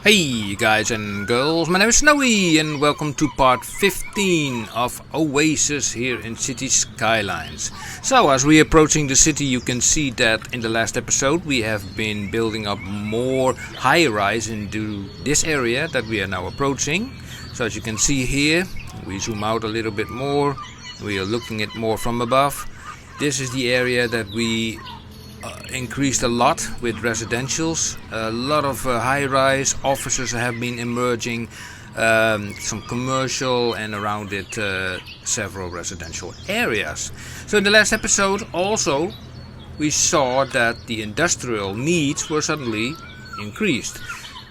Hey guys and girls, my name is Snowy and welcome to part 15 of Oasis here in City Skylines. So as we are approaching the city, you can see that in the last episode we have been building up more high-rise into this area that we are now approaching. So as you can see here, we zoom out a little bit more, we are looking at more from above. This is the area that we increased a lot with residentials. A lot of high-rise offices have been emerging, some commercial, and around it several residential areas. So in the last episode also we saw that the industrial needs were suddenly increased.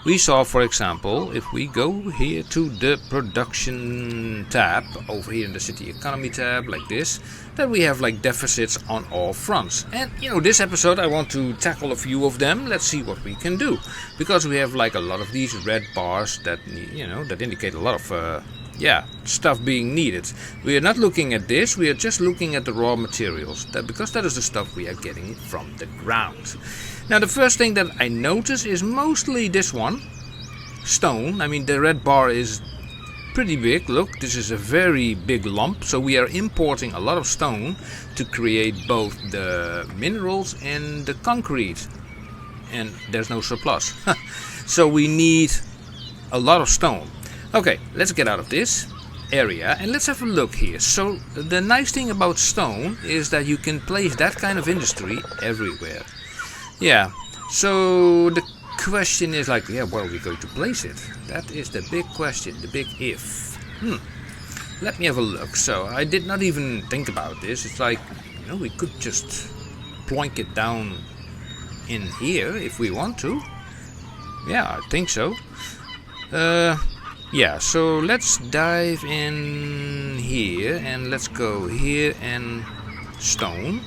We saw, for example, if we go here to the production tab, over here in the city economy tab, like this, that we have like deficits on all fronts. And this episode I want to tackle a few of them. Let's see what we can do, because we have like a lot of these red bars that that indicate a lot of stuff being needed. We are not looking at this, we are just looking at the raw materials, because that is the stuff we are getting from the ground. Now the first thing that I notice is mostly this one, stone. I mean, the red bar is pretty big. Look, this is a very big lump. So we are importing a lot of stone to create both the minerals and the concrete. And there's no surplus. So we need a lot of stone. Okay, let's get out of this area and let's have a look here. So the nice thing about stone is that you can place that kind of industry everywhere. Yeah, so the question is like, where are we going to place it? That is the big question, the big if. Let me have a look. So I did not even think about this. It's like, we could just plonk it down in here if we want to. Yeah, I think so. Yeah, so let's dive in here and let's go here and stone.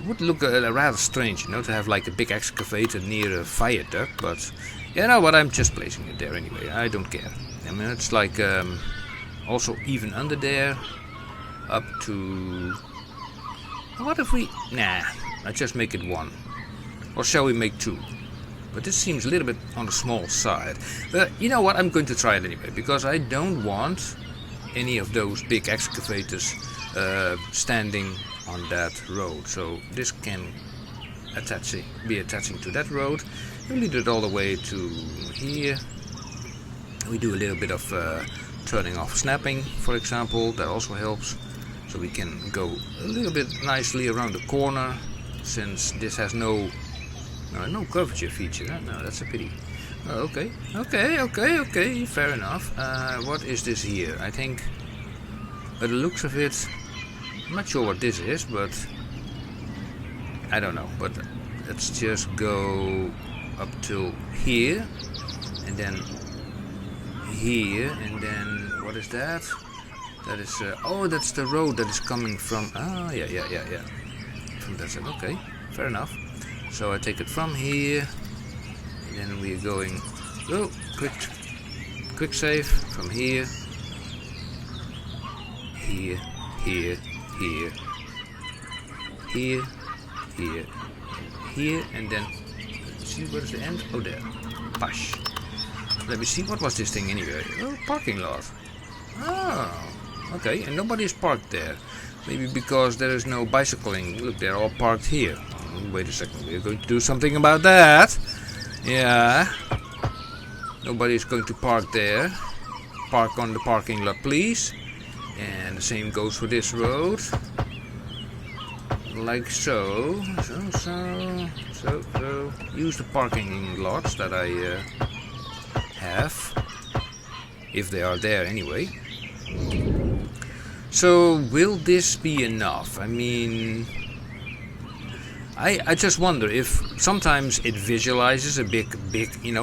It would look rather strange, to have like a big excavator near a fire duct, but you know what, I'm just placing it there anyway, I don't care. I mean, it's like also even under there, up to... What if we... Nah, I just make it one. Or shall we make two? But this seems a little bit on the small side. But you know what, I'm going to try it anyway, because I don't want any of those big excavators standing on that road. So this can be attaching to that road. We lead it all the way to here. We do a little bit of turning off snapping, for example. That also helps. So we can go a little bit nicely around the corner, since this has no curvature feature. No, that's a pity. Okay, fair enough. What is this here? I think, by the looks of it, I'm not sure what this is, but I don't know. But let's just go up till here, and then here, and then what is that? That is that's the road that is coming from. Yeah. From that side. Okay, fair enough. So I take it from here, and then we're going. Oh, quick save from here. Here. Here, and then see where's the end? Oh, there. Pash. Let me see, what was this thing anyway? Oh, parking lot. Oh, okay, and nobody is parked there. Maybe because there is no bicycling. Look, they're all parked here. Oh, wait a second, we're going to do something about that. Yeah. Nobody is going to park there. Park on the parking lot, please. And the same goes for this road. Like so. So. Use the parking lots that I have. If they are there anyway. So will this be enough? I mean, I just wonder if sometimes it visualizes a big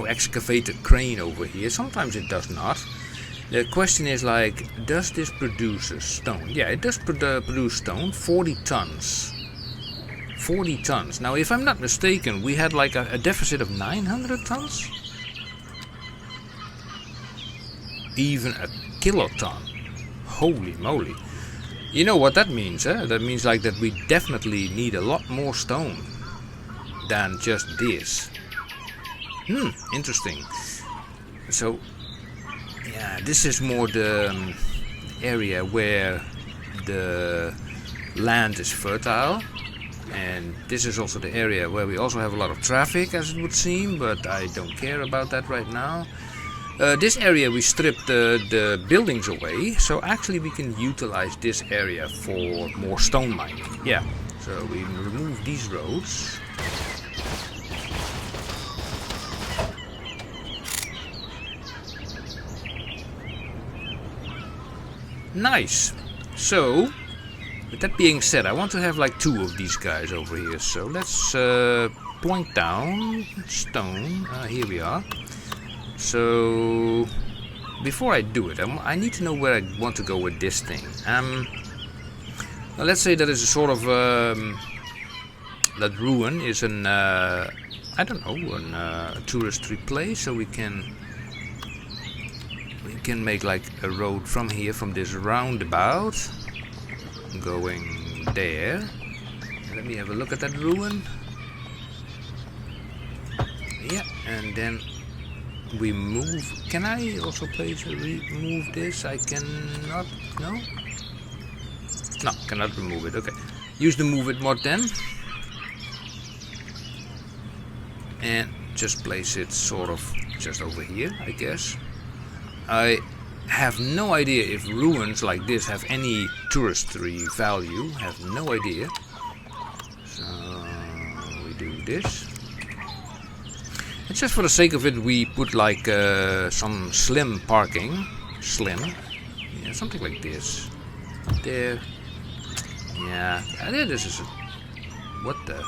excavated crane over here. Sometimes it does not. The question is like, does this produce stone? Yeah, it does produce stone, 40 tons. 40 tons. Now, if I'm not mistaken, we had like a deficit of 900 tons? Even a kiloton. Holy moly. You know what that means, huh? That means like that we definitely need a lot more stone than just this. Interesting. So, yeah, this is more the area where the land is fertile. And this is also the area where we also have a lot of traffic, as it would seem, but I don't care about that right now. This area we stripped the buildings away, so actually we can utilize this area for more stone mining. Yeah, so we remove these roads. Nice. So, with that being said, I want to have like 2 of these guys over here. So let's point down stone. Here we are. So before I do it, I need to know where I want to go with this thing. Now let's say that is a sort of that ruin is an I don't know, a touristy place. So we can make like a road from here, from this roundabout, going there. Let me have a look at that ruin. Yeah, and then we move. Can I also place remove this? I cannot. No, cannot remove it. Okay, use the move it mod then, and just place it sort of just over here, I guess. I have no idea if ruins like this have any touristy value. Have no idea. So we do this. And just for the sake of it, we put like some slim parking. Slim. Yeah, something like this. There. Yeah. There, this is a... What the...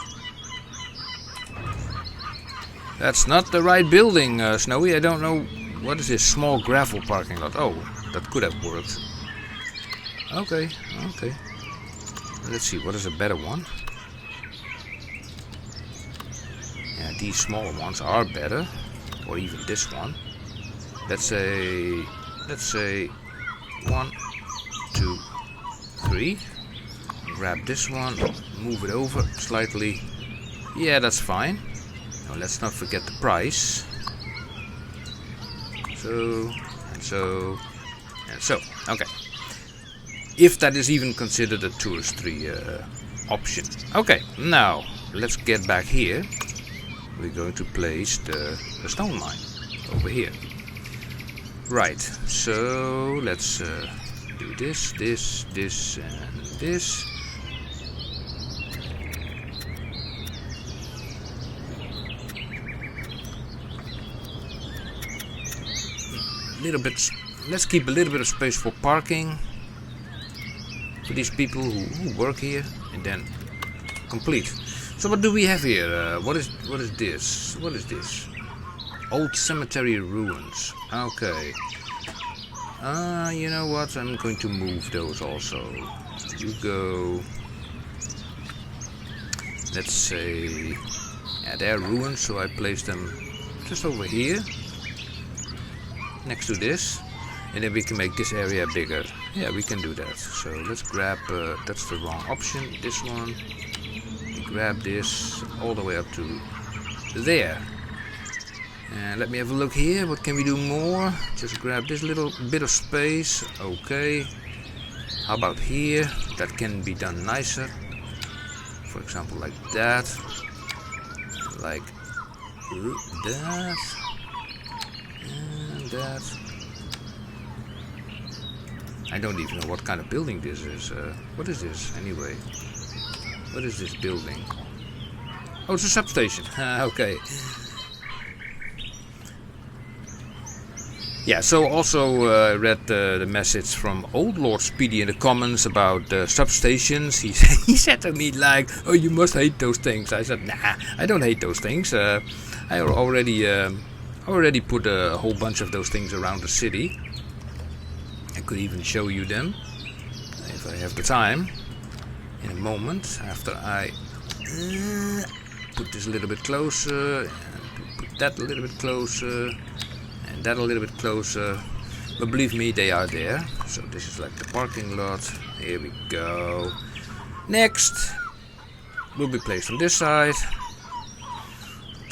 That's not the right building, Snowy. I don't know... What is this small gravel parking lot? Oh, that could have worked. Okay, okay. Let's see, what is a better one? Yeah, these smaller ones are better. Or even this one. Let's say 1, 2, 3. Grab this one, move it over slightly. Yeah, that's fine. Now let's not forget the price. So, and so, and so. Okay. If that is even considered a touristy option. Okay, now let's get back here. We're going to place the stone mine over here. Right, so let's do this, this, and this. Little bit. Let's keep a little bit of space for parking for these people who work here, and then complete. So what do we have here? What is this? What is this? Old cemetery ruins. Okay. You know what? I'm going to move those also. You go. Let's say, yeah, they're ruins, so I place them just over here. Next to this, and then we can make this area bigger. Yeah, we can do that. So let's grab, that's the wrong option, this one. We grab this all the way up to there. And let me have a look here. What can we do more? Just grab this little bit of space. Okay. How about here? That can be done nicer. For example, like that. Like that. That. I don't even know what kind of building this is. What is this anyway? What is this building? Oh, it's a substation. Okay. Yeah, so also read the message from Old Lord Speedy in the comments about substations. He said to me like, "Oh, you must hate those things." I said, "Nah, I don't hate those things. I already put a whole bunch of those things around the city. I could even show you them if I have the time in a moment after I put this a little bit closer and put that a little bit closer and that a little bit closer. But believe me, they are there. So this is like the parking lot. Here we go. Next will be placed on this side.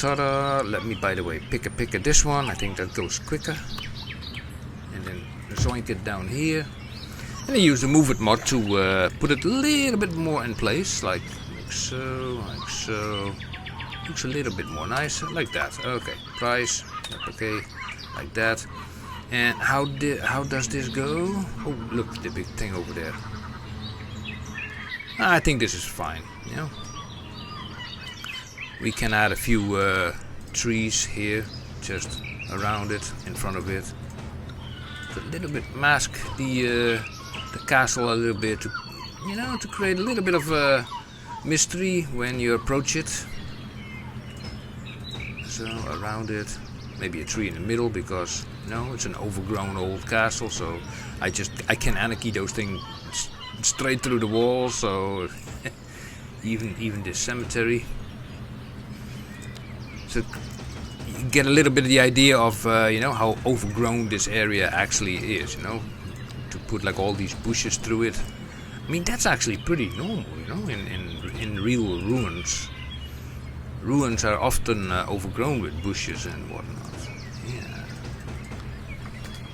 Ta-da! Let me, by the way, pick this one. I think that goes quicker. And then zoink it down here. And I use the Move It mod to put it a little bit more in place, like so, like so. Looks a little bit more nicer, like that. Okay, price, okay, like that. And how does this go? Oh, look, the big thing over there. I think this is fine, you know. We can add a few trees here, just around it, in front of it. A little bit mask the castle a little bit, to, you know, to create a little bit of mystery when you approach it. So around it, maybe a tree in the middle, because you know it's an overgrown old castle. So I can anarchy those things straight through the wall. So even this cemetery. So you get a little bit of the idea of you know, how overgrown this area actually is. You know, to put like all these bushes through it. I mean, that's actually pretty normal, you know, in real ruins. Ruins are often overgrown with bushes and whatnot. Yeah,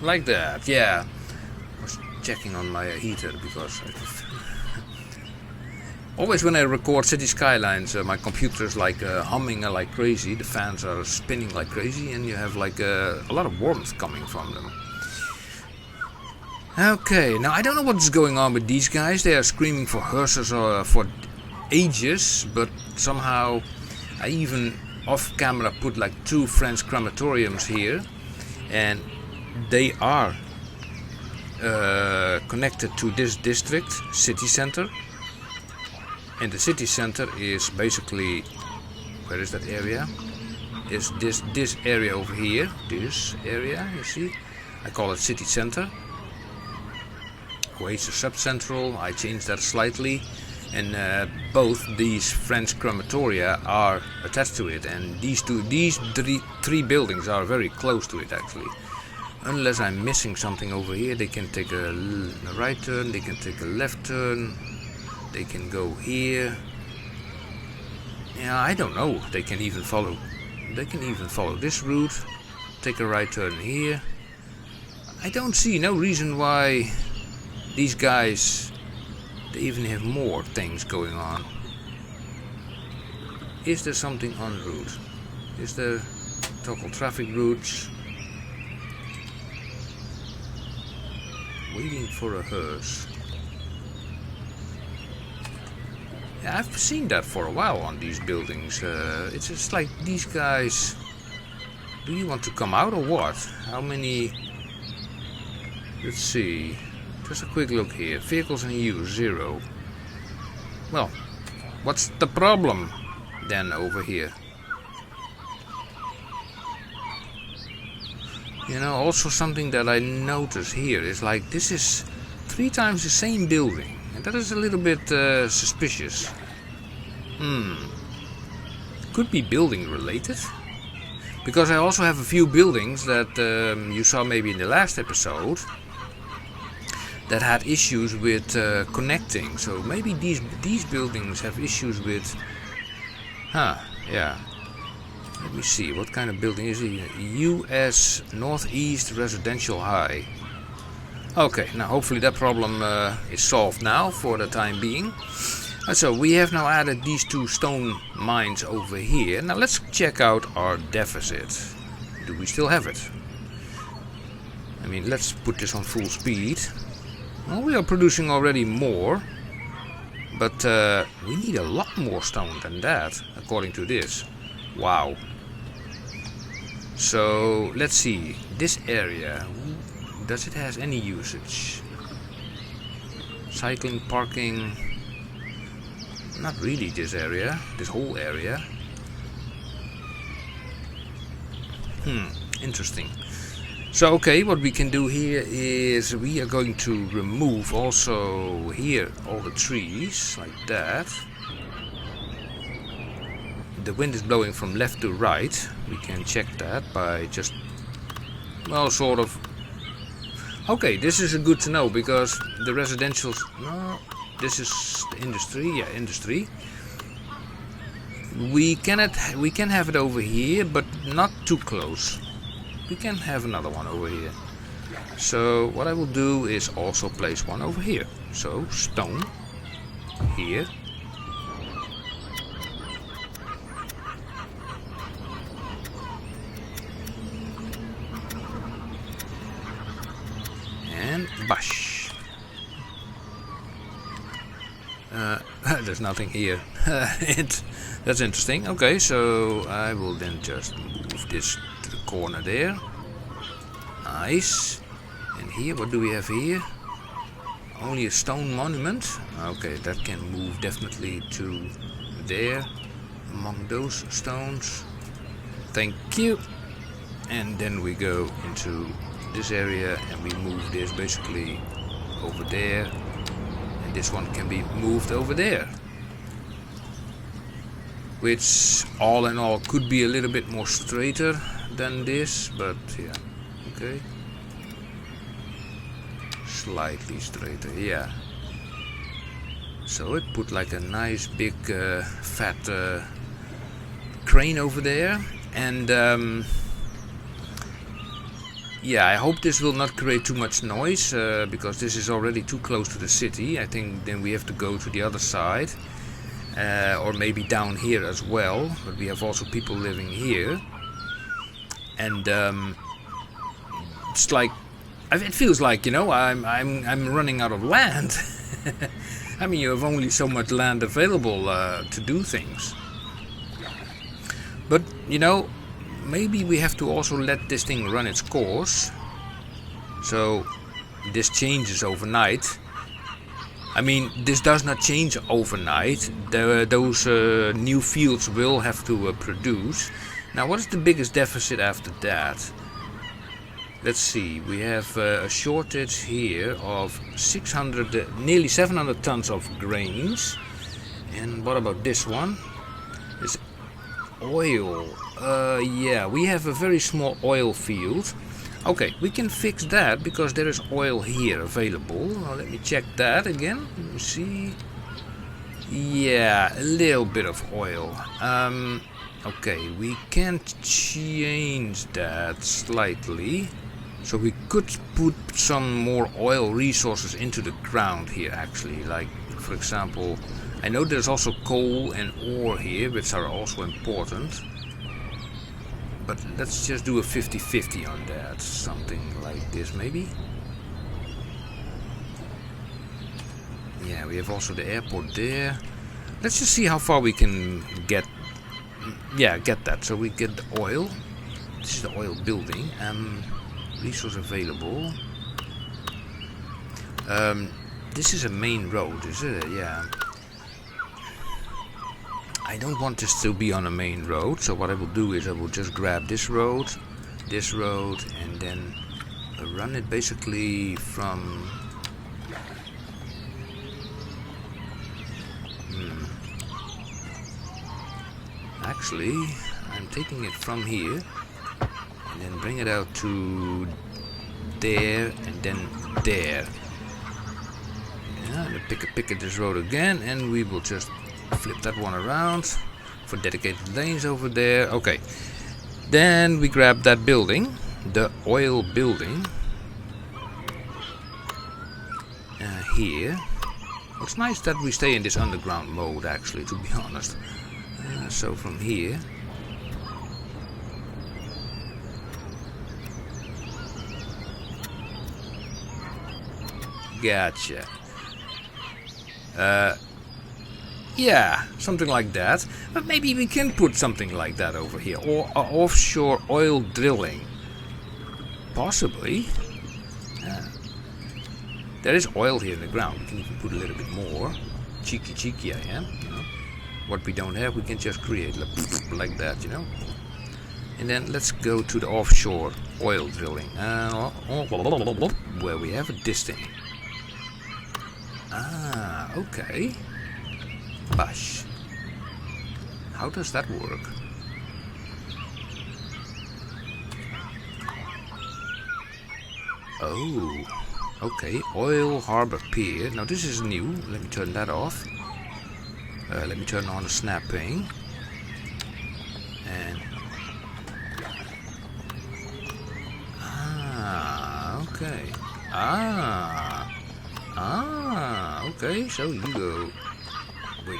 like that. Yeah, I was checking on my heater because always when I record City Skylines, my computer is like humming like crazy. The fans are spinning like crazy, and you have like a lot of warmth coming from them. Okay, now I don't know what's going on with these guys. They are screaming for hearses for ages, but somehow I even off camera put like 2 French crematoriums here, and they are connected to this district, city center. And the city center is basically, where is that area? Is this area over here? This area, you see? I call it city center. Oasis Sub-Central, I changed that slightly. And both these French crematoria are attached to it, and these three buildings are very close to it actually. Unless I'm missing something over here, they can take a right turn, they can take a left turn, they can go here. Yeah, I don't know. They can even follow this route, take a right turn here. I don't see no reason why these guys, they even have more things going on. Is there something en route? Is there toggle traffic routes? Waiting for a hearse. Yeah, I've seen that for a while on these buildings. It's just like these guys. Do you want to come out or what? How many? Let's see. Just a quick look here. Vehicles in use, 0. Well, what's the problem then over here? You know, also something that I notice here is like this is 3 times the same building. And that is a little bit suspicious. Could be building related. Because I also have a few buildings that you saw maybe in the last episode that had issues with connecting. So maybe these buildings have issues with... yeah. Let me see, what kind of building is it? US Northeast Residential High. Okay, now hopefully that problem is solved now for the time being. So we have now added these 2 stone mines over here. Now let's check out our deficit. Do we still have it? I mean, let's put this on full speed. Well, we are producing already more, but we need a lot more stone than that, according to this. Wow. So let's see, this area, does it has any usage? Cycling, parking, not really this area, this whole area. Interesting. So okay, what we can do here is we are going to remove also here all the trees, like that. The wind is blowing from left to right. We can check that by just, well, sort of. Okay, this is good to know because the residential, no, this is the industry, yeah, industry. We can have it over here, but not too close. We can have another one over here. So what I will do is also place one over here. So stone here. And bash. There's nothing here. That's interesting. Okay, so I will then just move this to the corner there. Nice. And here, what do we have here? Only a stone monument. Okay, that can move definitely to there, among those stones. Thank you. And then we go into this area and we move this basically over there. And this one can be moved over there. Which all in all could be a little bit more straighter than this, but yeah, okay. Slightly straighter, yeah. So it put like a nice big fat crane over there, and yeah, I hope this will not create too much noise because this is already too close to the city. I think then we have to go to the other side. Or maybe down here as well, but we have also people living here, and it's like it feels like, you know, I'm running out of land. I mean, you have only so much land available to do things. But you know, maybe we have to also let this thing run its course. So this changes overnight. I mean, this does not change overnight. Those new fields will have to produce. Now, what is the biggest deficit after that? Let's see. We have a shortage here of 600, nearly 700 tons of grains. And what about this one? It's oil. Yeah, we have a very small oil field. Okay, we can fix that because there is oil here available. Now, let me check that again. Let me see. Yeah, a little bit of oil. Okay, we can change that slightly. So we could put some more oil resources into the ground here actually. Like, for example, I know there's also coal and ore here, which are also important. But let's just do a 50-50 on that. Something like this maybe. Yeah, we have also the airport there. Let's just see how far we can get. Yeah, get that. So we get the oil. This is the oil building. Resource available. This is a main road, is it? Yeah. I don't want this to be on a main road, so what I will do is I will just grab this road, and then run it basically from... Actually, I'm taking it from here, and then bring it out to there, and then there. Yeah, pick at this road again, and we will just flip that one around for dedicated lanes over there. Okay, then we grab that building, the oil building, here. It's nice that we stay in this underground mode actually, to be honest. So from here, gotcha. Yeah, something like that. But maybe we can put something like that over here. Or offshore oil drilling. Possibly. There is oil here in the ground. We can even put a little bit more. Cheeky I am, you know. What we don't have, we can just create like that, you know. And then let's go to the offshore oil drilling. Where we have this thing. Ah, okay. Bash. How does that work? Oh, okay. Oil Harbor Pier. Now this is new. Let me turn that off. Let me turn on the snapping. Ah. Ah, okay, so you go. Wait.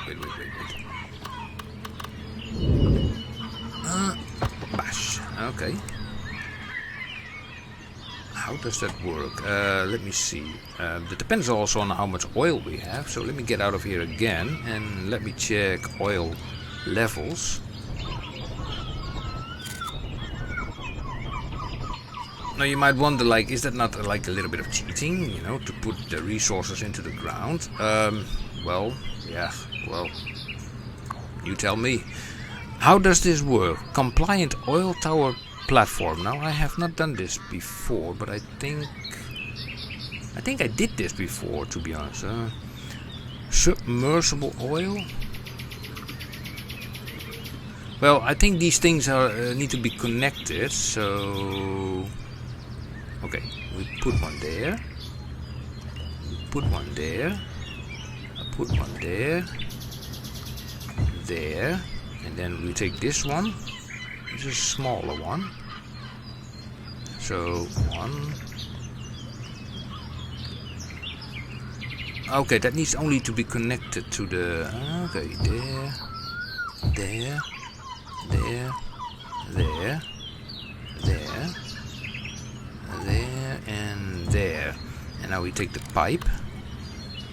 Bash. Okay. How does that work? Let me see. That depends also on how much oil we have. So let me get out of here again and let me check oil levels. Now you might wonder, like, is that not like a little bit of cheating, you know, to put the resources into the ground? Well, yeah, well, you tell me. How does this work? Compliant oil tower platform. Now I have not done this before, but I think I did this before, to be honest. Submersible oil. Well, I think these things are need to be connected. So, okay, we put one there. We put one there. I put one there. There, and then we take this one. This is a smaller one. So one. Okay, that needs only to be connected to the. Okay, there, there, there, there, there, there, and there. And now we take the pipe.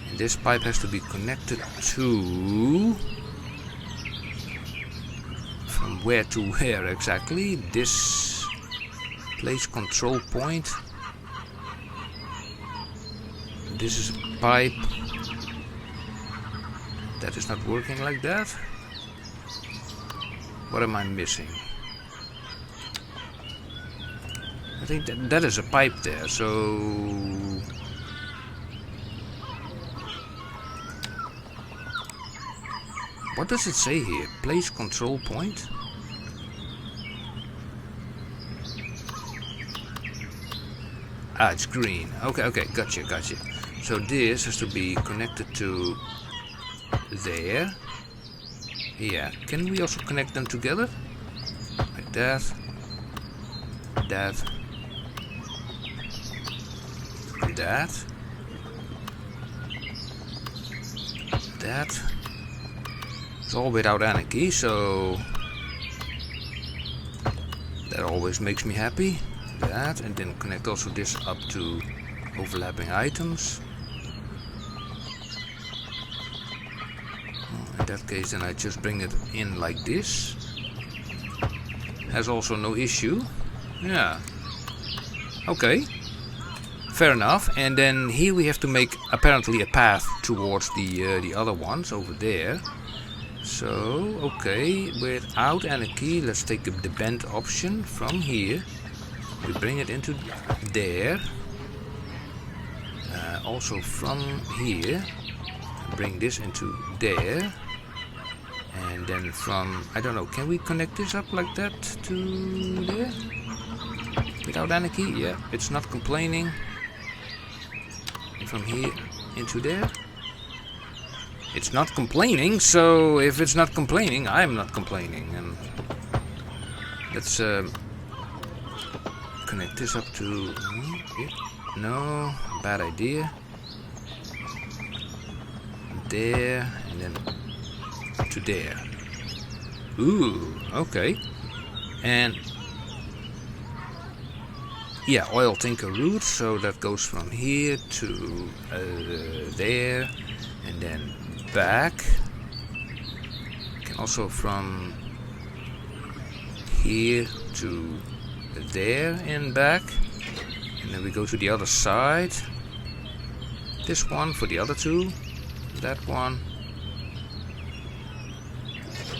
And this pipe has to be connected to. From where to where exactly? This place control point. This is a pipe that is not working like that. What am I missing? I think that is a pipe there, so what does it say here? Place control point? Ah, it's green. Okay, gotcha. So this has to be connected to there. Yeah, can we also connect them together? Like that. That. That. That. It's all without anarchy, so that always makes me happy. That, and then connect also this up to overlapping items. In that case, then I just bring it in like this. Has also no issue. Yeah. Okay. Fair enough. And then here we have to make apparently a path towards the other ones over there. So, okay, without anarchy, let's take the bend option from here. We bring it into there. Also from here, bring this into there. And then from, I don't know, can we connect this up like that to there? Without anarchy? Yeah, it's not complaining. And from here into there. It's not complaining, so if it's not complaining, I'm not complaining. And let's connect this up to here. No, bad idea. There, and then to there. Ooh, okay. And yeah, oil tinker route, so that goes from here to there, and then back. Can also from here to there and back, and then we go to the other side. This one for the other two, that one,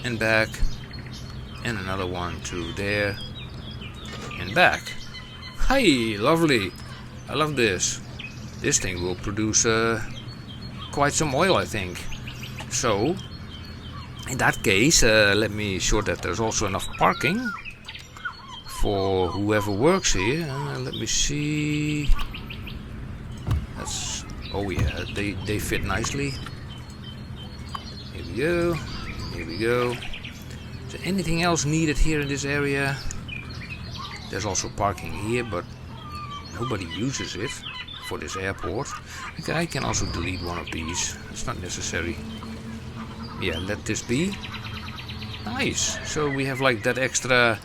and back, and another one to there and back. Hey, lovely! I love this. This thing will produce quite some oil, I think. So, in that case, let me ensure that there's also enough parking for whoever works here. Let me see. That's, oh yeah, they fit nicely. Here we go. Here we go. Is there anything else needed here in this area? There's also parking here, but nobody uses it. for this airport. Okay, I can also delete one of these. It's not necessary. Yeah, let this be. Nice. So we have like that extra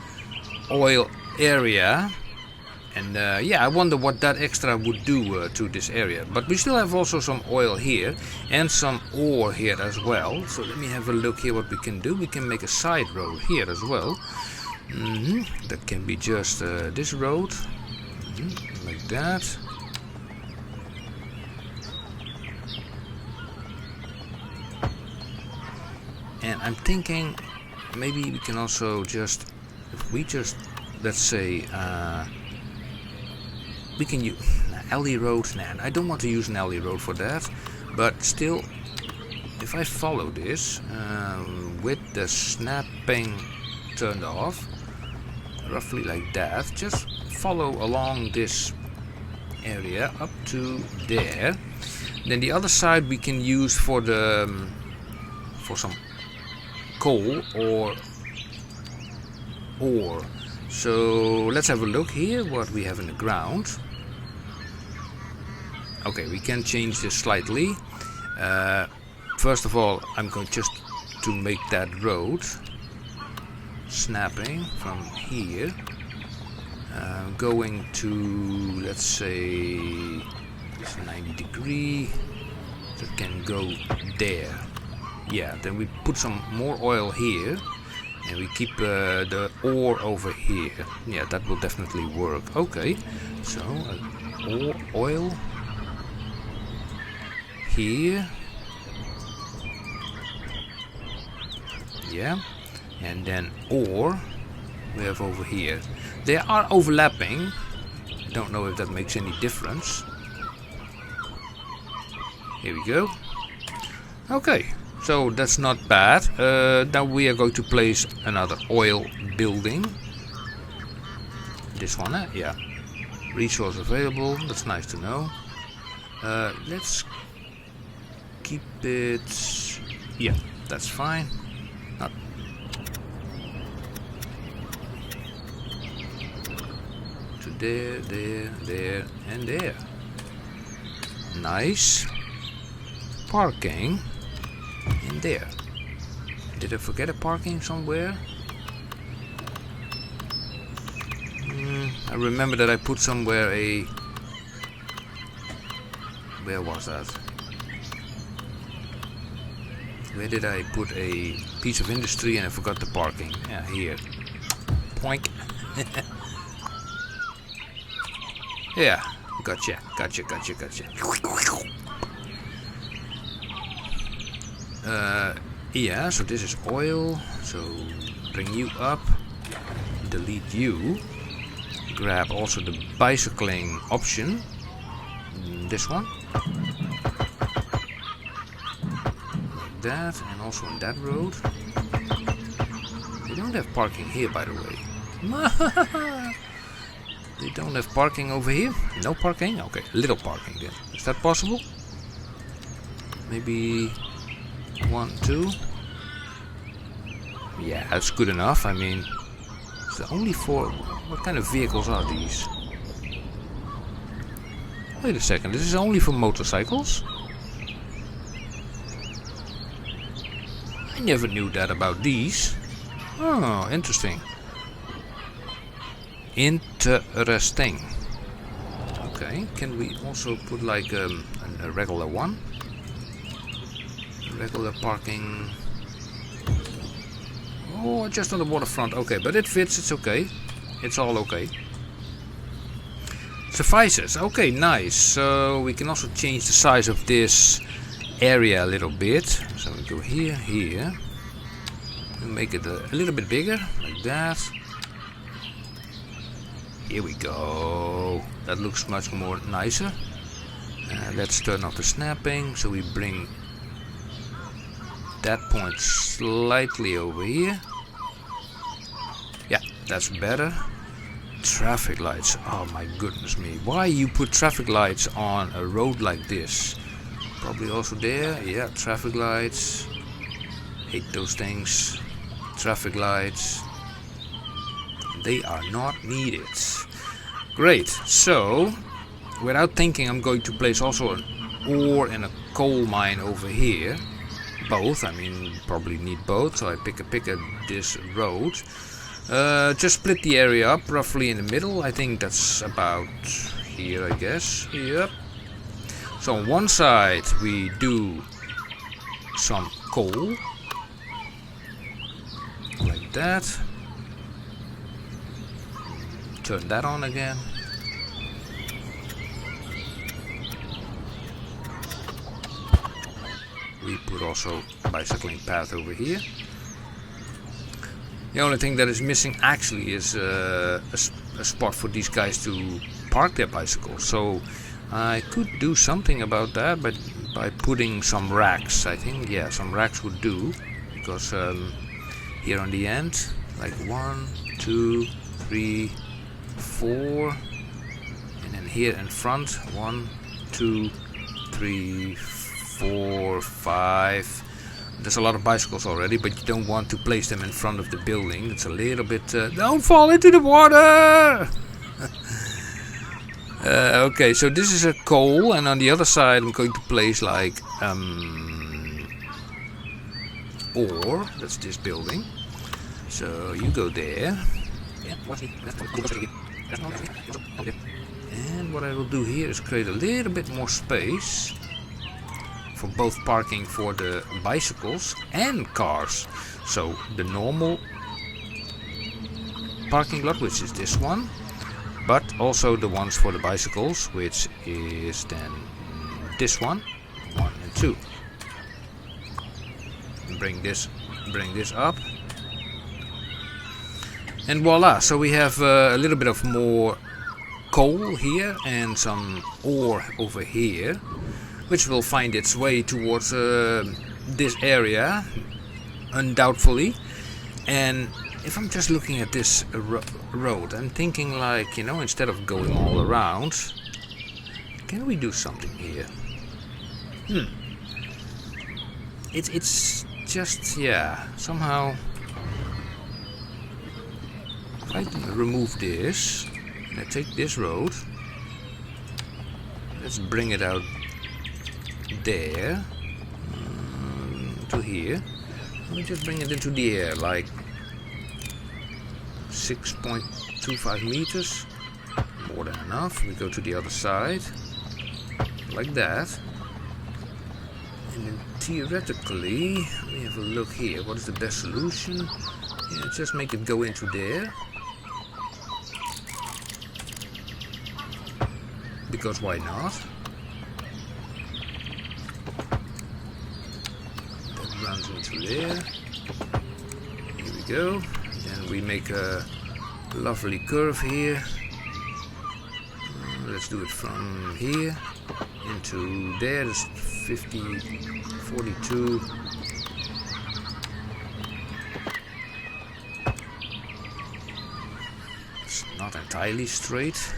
oil area. And yeah, I wonder what that extra would do to this area. But we still have also some oil here and some ore here as well. So let me have a look here what we can do. We can make a side road here as well. That can be just this road. Like that. And I'm thinking maybe we can also just, if we just, let's say, we can use alley road. Nah, I don't want to use an alley road for that, but still, if I follow this with the snapping turned off, roughly like that, just follow along this area up to there. Then the other side we can use for the for some coal or ore. So let's have a look here what we have in the ground. Okay, we can change this slightly. First of all, I'm going just to make that road snapping from here, going to, let's say, it's 90 degree. That can go there. Yeah, then we put some more oil here. And we keep the ore over here. Yeah, that will definitely work. Okay, so oil here. Yeah, and then ore we have over here. They are overlapping. Don't know if that makes any difference. Here we go. Okay. So that's not bad. Now we are going to place another oil building. This one, yeah. Resource available. That's nice to know. Let's keep it. Yeah, that's fine. Not to there, there, and there. Nice. Parking. In there. Did I forget a parking somewhere? I remember that I put somewhere a... Where was that? Where did I put a piece of industry and I forgot the parking? Yeah, here. Poink. Yeah, gotcha. Yeah, so this is oil, so bring you up, delete you, grab also the bicycling option, this one, like that, and also on that road. They don't have parking here, by the way. They don't have parking over here? No parking? Okay, little parking then. Is that possible? Maybe... 1, 2. Yeah, that's good enough. I mean, it's only for... What kind of vehicles are these? Wait a second, this is only for motorcycles? I never knew that about these. Oh, interesting. Interesting. Okay, can we also put like a regular one? Regular parking. Oh, just on the waterfront. Okay, but it fits. It's okay. It's all okay. Suffices. Okay, nice. So we can also change the size of this area a little bit. So we go here, here. And make it a little bit bigger, like that. Here we go. That looks much more nicer. Let's turn off the snapping. So we bring that point slightly over here. Yeah, that's better. Traffic lights. Oh my goodness me. Why you put traffic lights on a road like this? Probably also there. Yeah, traffic lights. Hate those things. Traffic lights. They are not needed. Great. So without thinking, I'm going to place also an ore and a coal mine over here. Both, I mean, probably need both, so I pick this road. Just split the area up roughly in the middle. I think that's about here, I guess. Yep. So on one side we do some coal, like that. Turn that on again. We put also a bicycling path over here. The only thing that is missing actually is a spot for these guys to park their bicycles. So I could do something about that, but by putting some racks. I think, yeah, some racks would do, because here on the end, like 1, 2, 3, 4, and then here in front 1, 2, 3, 4, 5. There's a lot of bicycles already, but you don't want to place them in front of the building. It's a little bit... don't fall into the water! Okay, so this is a coal, and on the other side I'm going to place like ore. That's this building. So you go there. And what I will do here is create a little bit more space for both parking for the bicycles and cars. So the normal parking lot, which is this one, but also the ones for the bicycles, which is then this one, 1 and 2. Bring this up, and voila! So we have a little bit of more coal here and some ore over here, which will find its way towards this area, undoubtedly. And if I'm just looking at this road, I'm thinking like, you know, instead of going all around, can we do something here? It's just, yeah, somehow, if I remove this, and I take this road, let's bring it out there, to here. Let me just bring it into the air, like 6.25 meters, more than enough. We go to the other side, like that. And then theoretically, we have a look here. What is the best solution? Yeah, just make it go into there. Because why not? That runs into there. Here we go. Then we make a lovely curve here. Let's do it from here into there. That's 50, 42. It's not entirely straight.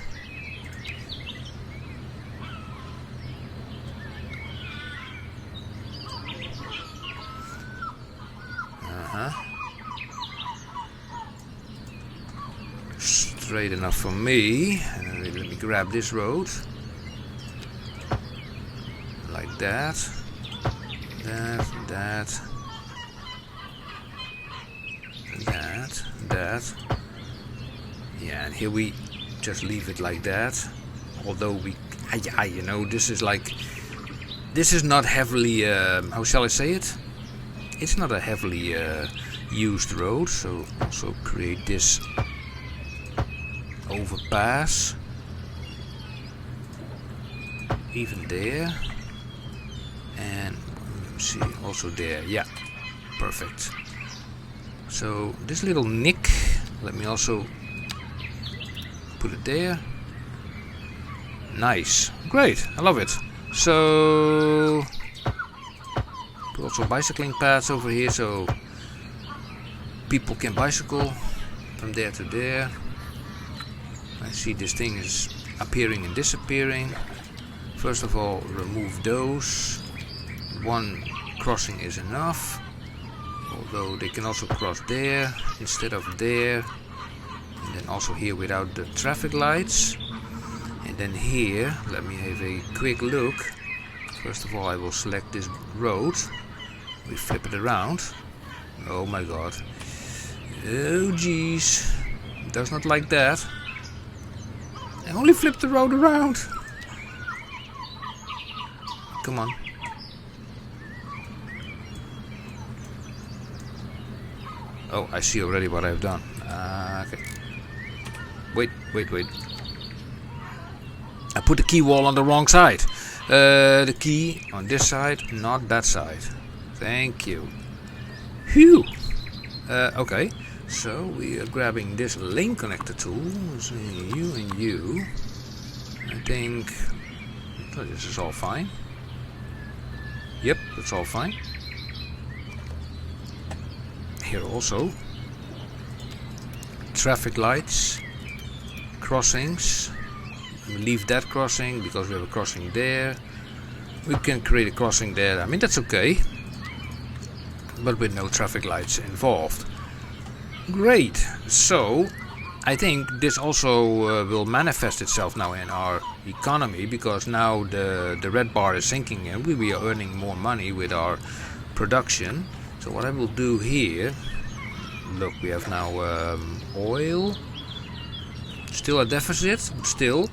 Straight enough for me. And let me grab this road. Like that. That. Yeah, and here we just leave it like that. Although we, you know, this is like, this is not heavily, how shall I say it? It's not a heavily used road, so also create this overpass, even there, and let me see, also there. Yeah, perfect. So this little nick, let me also put it there. Nice, great, I love it. So put also bicycling paths over here, so people can bicycle from there to there. I see this thing is appearing and disappearing. First of all, remove those. One crossing is enough, although they can also cross there instead of there, and then also here without the traffic lights. And Then here, let me have a quick look. First of all, I will select this road. We flip it around. Oh my god. Oh jeez. Does not like that. I only flipped the road around. Come on. Oh, I see already what I've done. Okay. Wait. I put the key wall on the wrong side. The key on this side, not that side. Thank you. Phew. Okay. So we are grabbing this lane connector tool. So you and you. I think this is all fine. Yep, that's all fine. Here also. Traffic lights. Crossings. We leave that crossing because we have a crossing there. We can create a crossing there. I mean, that's okay. But with no traffic lights involved. Great. So I think this also will manifest itself now in our economy, because now the red bar is sinking and we are earning more money with our production. So what I will do here, look, we have now oil, still a deficit, but still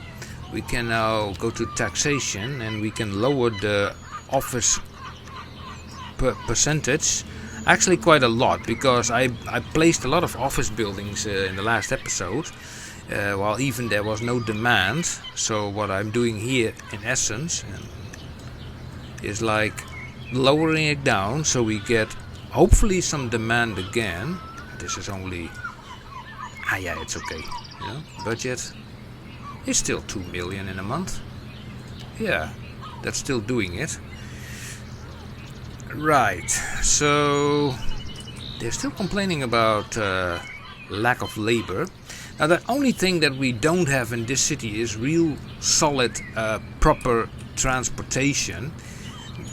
we can now go to taxation and we can lower the office percentage. Actually quite a lot, because I placed a lot of office buildings in the last episode, while even there was no demand. So what I'm doing here in essence is like lowering it down so we get hopefully some demand again. This is only, yeah, it's okay, you know, budget is still 2 million in a month. Yeah, that's still doing it. Right, so they're still complaining about lack of labor. Now the only thing that we don't have in this city is real solid proper transportation.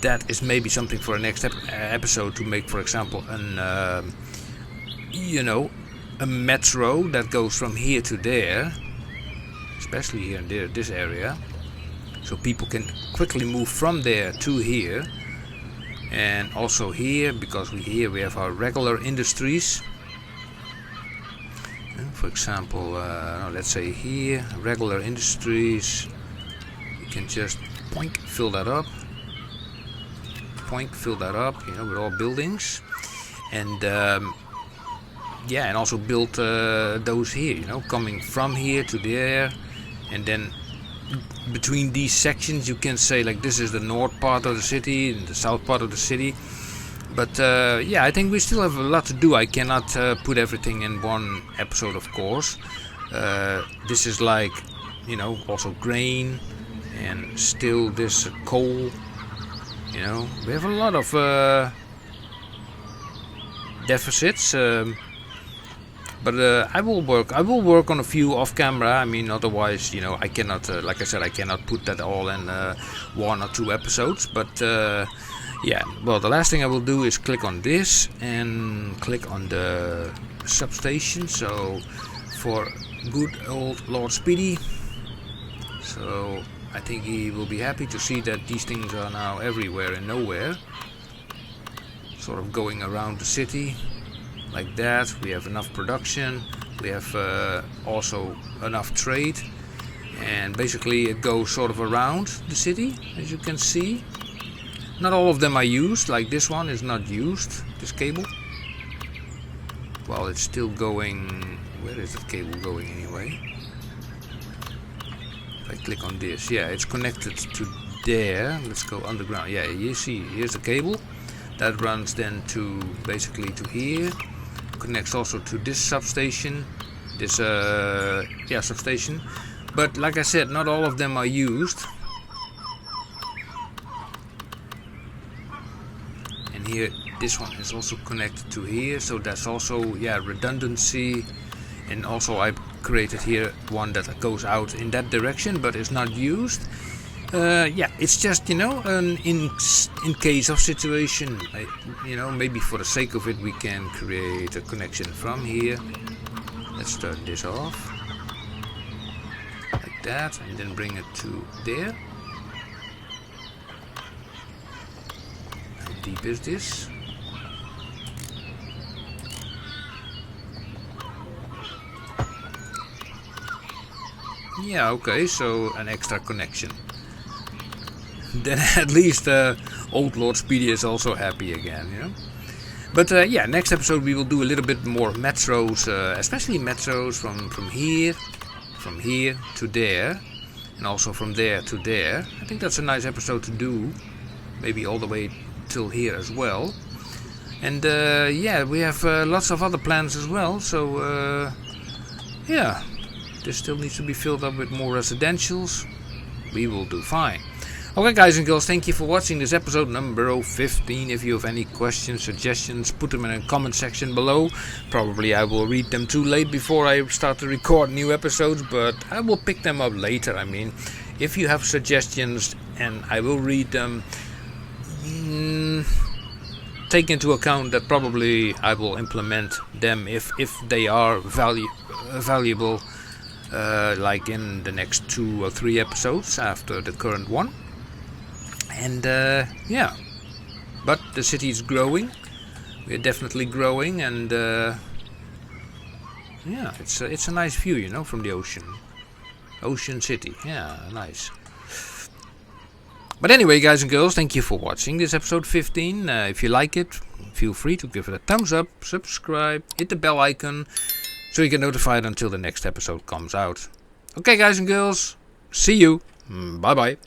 That is maybe something for a next episode, to make, for example, an you know, a metro that goes from here to there, especially here and there, this area, so people can quickly move from there to here. And also here, because here we have our regular industries. And for example, let's say here, regular industries. You can just fill that up. Fill that up, you know, with all buildings. And yeah, and also build those here, you know, coming from here to there. And then between these sections you can say, like, this is the north part of the city and the south part of the city. But yeah, I think we still have a lot to do. I cannot put everything in one episode, of course. This is like, you know, also grain and still this coal. You know, we have a lot of deficits. But I will work on a few off camera. I mean, otherwise, you know, I cannot, like I said, I cannot put that all in 1 or 2 episodes. But yeah, well, the last thing I will do is click on this and click on the substation. So for good old Lord Speedy. So I think he will be happy to see that these things are now everywhere and nowhere. Sort of going around the city. Like that, we have enough production, we have also enough trade, and basically it goes sort of around the city, as you can see. Not all of them are used, like this one is not used, this cable. Well, it's still going, where is that cable going anyway? If I click on this, yeah, it's connected to there. Let's go underground. Yeah, you see, here's the cable that runs then to basically to here. Connects also to this substation, this substation, but like I said, not all of them are used. And here, this one is also connected to here, so that's also, yeah, redundancy. And also I created here one that goes out in that direction, but is not used. Yeah, it's just, you know, in case of situation, you know, maybe for the sake of it we can create a connection from here. Let's turn this off, like that and then bring it to there. How deep is this? Yeah, okay, so an extra connection. Then at least old Lord Speedy is also happy again, you know. But yeah, next episode we will do a little bit more metros, especially metros from here to there, and also from there to there. I think that's a nice episode to do, maybe all the way till here as well. And yeah, we have lots of other plans as well, so yeah, this still needs to be filled up with more residentials. We will do fine. Okay guys and girls, thank you for watching this episode number 15. If you have any questions, suggestions, put them in the comment section below. Probably I will read them too late before I start to record new episodes, but I will pick them up later. I mean, if you have suggestions and I will read them, take into account that probably I will implement them if they are valuable, like in the next 2 or 3 episodes after the current one. And yeah, but the city is growing. We're definitely growing, and yeah, it's a nice view, you know, from the ocean city. Yeah, nice. But anyway, guys and girls, thank you for watching this episode 15. If you like it, feel free to give it a thumbs up, subscribe, hit the bell icon, so you get notified until the next episode comes out. Okay, guys and girls, see you. Bye bye.